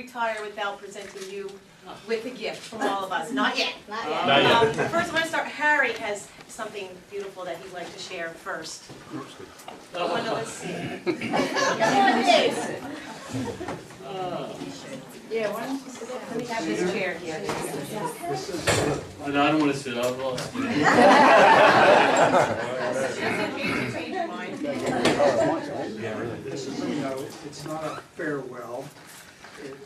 retire without presenting you with a gift from all of us. Not yet. Not yet. First, I'm going to start. Harry has something beautiful that he'd like to share first. I want to let's see. Yeah, why don't you sit down? Let me have this chair here. No, I don't want to sit. I've lost it. This is a note. It's not a farewell. It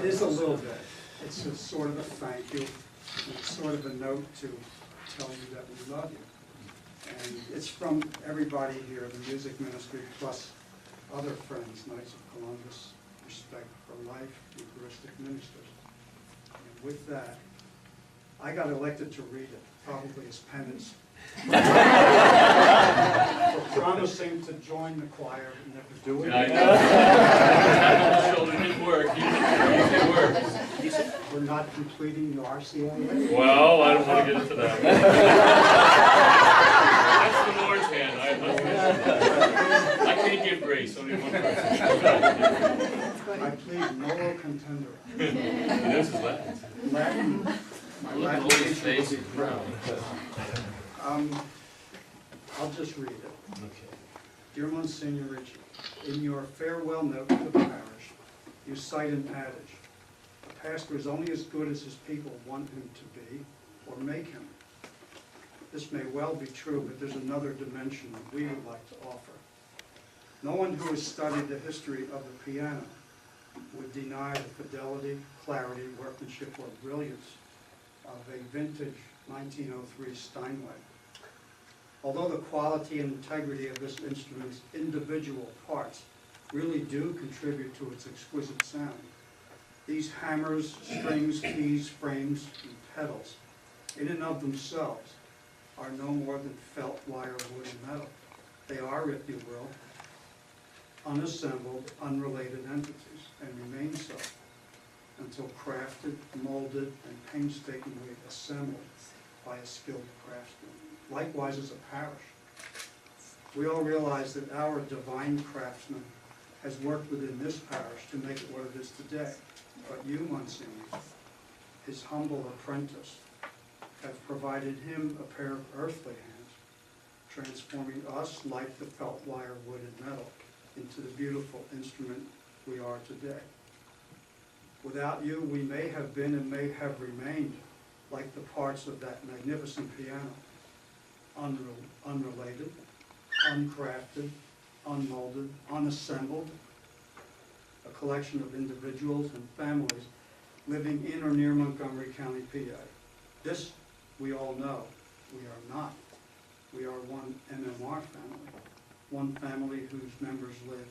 is a little bit. It's a sort of a thank you. It's sort of a note to tell you that we love you. And it's from everybody here, the music ministry, plus other friends, Knights of Columbus, Respect for Life, Eucharistic Ministers. And with that, I got elected to read it, probably as penance. For promising to join the choir and never do it. I know. Shoulder didn't work. It worked. We're not completing the RCA. Well, I don't want to get into that. That's the Lord's hand. I can't give grace. Only one person. I plead nolo contendere. This is Latin. Latin. My Look at Latin all his teacher will face be and proud. crown. I'll just read it. Okay. Dear Msgr. Ricci, in your farewell note to the parish, you cite an adage. A pastor is only as good as his people want him to be or make him. This may well be true, but there's another dimension that we would like to offer. No one who has studied the history of the piano would deny the fidelity, clarity, workmanship, or brilliance of a vintage 1903 Steinway. Although the quality and integrity of this instrument's individual parts really do contribute to its exquisite sound, these hammers, strings, keys, frames, and pedals, in and of themselves, are no more than felt, wire, wood, and metal. They are, if you will, unassembled, unrelated entities, and remain so until crafted, molded, and painstakingly assembled by a skilled craftsman. Likewise as a parish. We all realize that our divine craftsman has worked within this parish to make it what it is today. But you, Msgr, his humble apprentice, have provided him a pair of earthly hands, transforming us, like the felt, wire, wood, and metal, into the beautiful instrument we are today. Without you, we may have been and may have remained like the parts of that magnificent piano, unrelated, uncrafted, unmolded, unassembled, a collection of individuals and families living in or near Montgomery County, PA. This, we all know, we are not. We are one MMR family, one family whose members live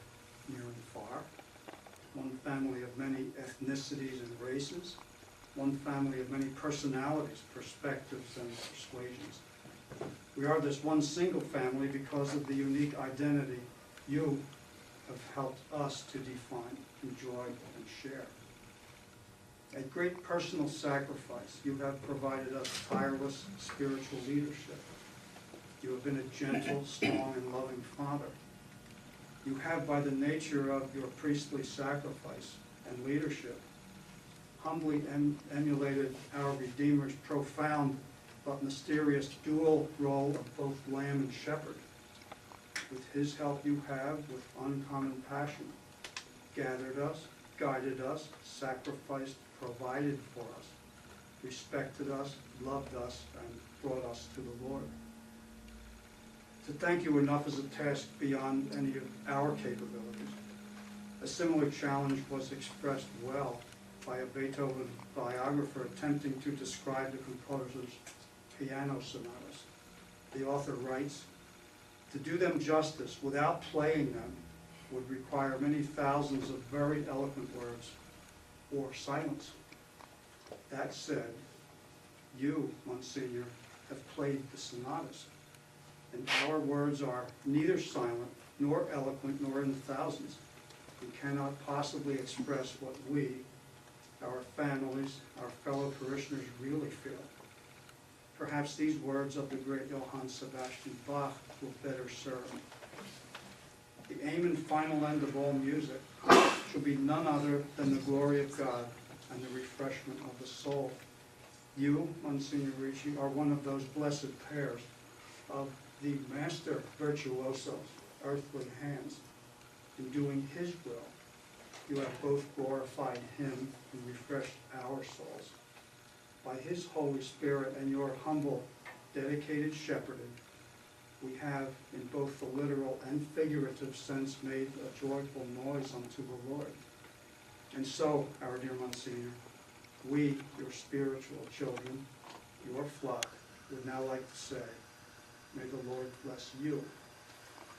near and far, one family of many ethnicities and races, one family of many personalities, perspectives, and persuasions. We are this one single family because of the unique identity you have helped us to define, enjoy, and share. At great personal sacrifice, you have provided us tireless spiritual leadership. You have been a gentle, strong, and loving father. You have, by the nature of your priestly sacrifice and leadership, humbly emulated our Redeemer's profound but mysterious dual role of both lamb and shepherd. With his help you have, with uncommon passion, gathered us, guided us, sacrificed, provided for us, respected us, loved us, and brought us to the Lord. To thank you enough is a task beyond any of our capabilities. A similar challenge was expressed well by a Beethoven biographer attempting to describe the composer's piano sonatas. The author writes, "To do them justice without playing them would require many thousands of very eloquent words or silence. That said, you, Msgr, have played the sonatas, and our words are neither silent, nor eloquent, nor in thousands. We cannot possibly express what we, our families, our fellow parishioners really feel. Perhaps these words of the great Johann Sebastian Bach will better serve. The aim and final end of all music shall be none other than the glory of God and the refreshment of the soul. You, Msgr Ricci, are one of those blessed pairs of the master virtuoso's earthly hands. In doing his will, you have both glorified him and refreshed our souls. By his Holy Spirit and your humble, dedicated shepherding, we have, in both the literal and figurative sense, made a joyful noise unto the Lord. And so, our dear Msgr, we, your spiritual children, your flock, would now like to say, may the Lord bless you,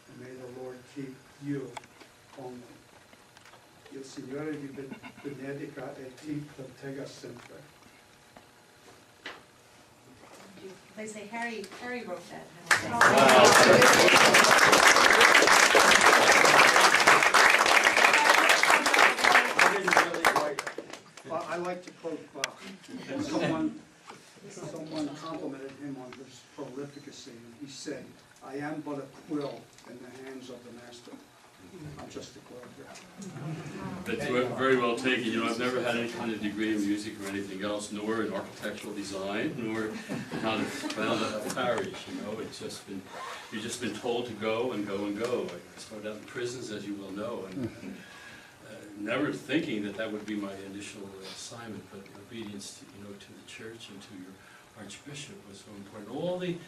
and may the Lord keep you only. Il Signore vi benedica et ti protegga sempre. They say Harry wrote that. I didn't really write it. But I like to quote Bach. Someone complimented him on his prolificacy, and he said, "I am but a quill in the hands of the master." I'm just a quill here. That's very well taken. You know, I've never had any kind of degree in music or anything else, nor in architectural design, nor how to found a parish. You know, you've just been told to go and go and go. I started out in prisons, as you well know, and never thinking that would be my initial assignment, but obedience to, to the church and to your archbishop was so important. All the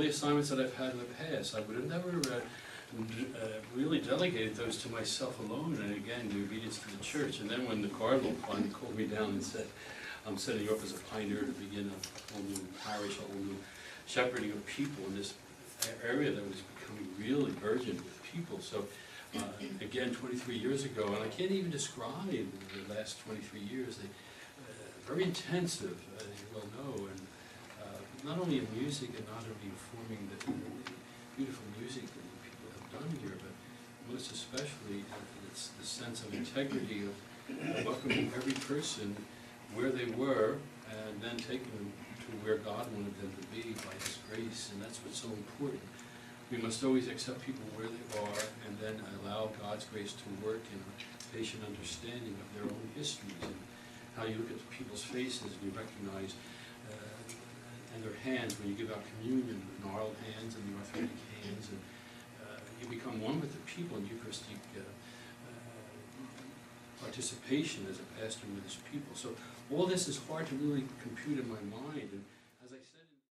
assignments that I've had in the past, I would have never really delegated those to myself alone, and again, the obedience to the church. And then when the cardinal finally called me down and said, "I'm setting you up as a pioneer to begin a whole new parish, a whole new shepherding of people in this area that was becoming really urgent with people." So again, 23 years ago, and I can't even describe the last 23 years, very intensive, as you well know, and not only in music and not only informing the beautiful music that people have done here, but most especially it's the sense of integrity of welcoming every person where they were and then taking them to where God wanted them to be by His grace, and that's what's so important. We must always accept people where they are and then allow God's grace to work in patient understanding of their own histories, and how you look at people's faces and you recognize and their hands when you give out communion, the gnarled hands and the arthritic hands, and you become one with the people in Eucharistic participation as a pastor with his people. So all this is hard to really compute in my mind. And